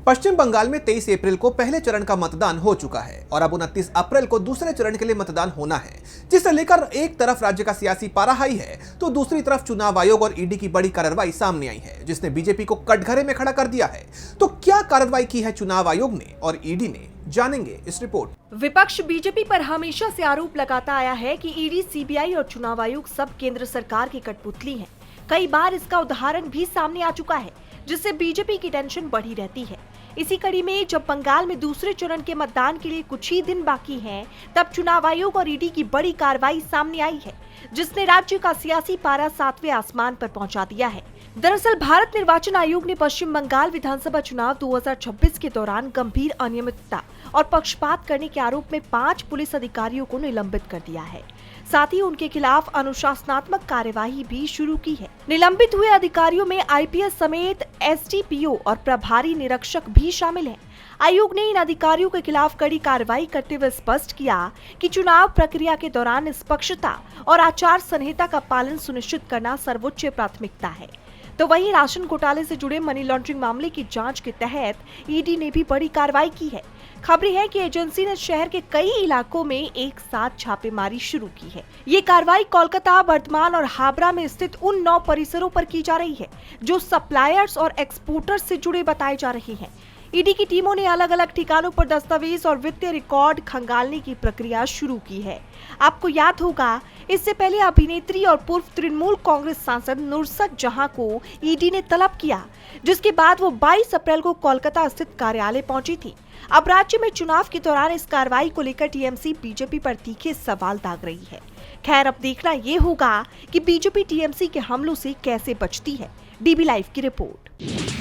पश्चिम बंगाल में 23 अप्रैल को पहले चरण का मतदान हो चुका है और अब 29 अप्रैल को दूसरे चरण के लिए मतदान होना है, जिसे लेकर एक तरफ राज्य का सियासी पारा हाई है तो दूसरी तरफ चुनाव आयोग और ईडी की बड़ी कार्रवाई सामने आई है, जिसने बीजेपी को कटघरे में खड़ा कर दिया है। तो क्या कार्रवाई की है चुनाव आयोग ने और ईडी ने, जानेंगे इस रिपोर्ट। विपक्ष बीजेपी पर हमेशा से आरोप लगाता आया है कि ईडी, सीबीआई और चुनाव आयोग सब केंद्र सरकार की कठपुतली हैं। कई बार इसका उदाहरण भी सामने आ चुका है, जिससे बीजेपी की टेंशन बढ़ी रहती है। इसी कड़ी में जब बंगाल में दूसरे चरण के मतदान के लिए कुछ ही दिन बाकी हैं, तब चुनाव आयोग और ईडी की बड़ी कार्रवाई सामने आई है, जिसने राज्य का सियासी पारा 7वें आसमान पर पहुंचा दिया है। दरअसल भारत निर्वाचन आयोग ने पश्चिम बंगाल विधानसभा चुनाव 2026 के दौरान गंभीर अनियमितता और पक्षपात करने के आरोप में 5 पुलिस अधिकारियों को निलंबित कर दिया है। साथ ही उनके खिलाफ अनुशासनात्मक कार्यवाही भी शुरू की है। निलंबित हुए अधिकारियों में आईपीएस समेत एसडीपीओ और प्रभारी निरीक्षक भी शामिल हैं। आयोग ने इन अधिकारियों के खिलाफ कड़ी कार्रवाई करते हुए स्पष्ट किया कि चुनाव प्रक्रिया के दौरान निष्पक्षता और आचार संहिता का पालन सुनिश्चित करना सर्वोच्च प्राथमिकता है। तो वहीं राशन घोटाले से जुड़े मनी लॉन्ड्रिंग मामले की जांच के तहत ईडी ने भी बड़ी कार्रवाई की है। खबरें हैं कि एजेंसी ने शहर के कई इलाकों में एक साथ छापेमारी शुरू की है। ये कार्रवाई कोलकाता, वर्धमान और हावड़ा में स्थित उन 9 परिसरों पर की जा रही है जो सप्लायर्स और एक्सपोर्टर्स से जुड़े बताए जा रहे हैं। ईडी की टीमों ने अलग अलग ठिकानों पर दस्तावेज और वित्तीय रिकॉर्ड खंगालने की प्रक्रिया शुरू की है। आपको याद होगा, इससे पहले अभिनेत्री और पूर्व तृणमूल कांग्रेस सांसद नुसरत जहां को ईडी ने तलब किया, जिसके बाद वो 22 अप्रैल को कोलकाता स्थित कार्यालय पहुंची थी। अब राज्य में चुनाव के दौरान इस कार्रवाई को लेकर टीएमसी बीजेपी पर तीखे सवाल दाग रही है। खैर, अब देखना ये होगा कि बीजेपी टीएमसी के हमलों से कैसे बचती है। डीबी लाइव की रिपोर्ट।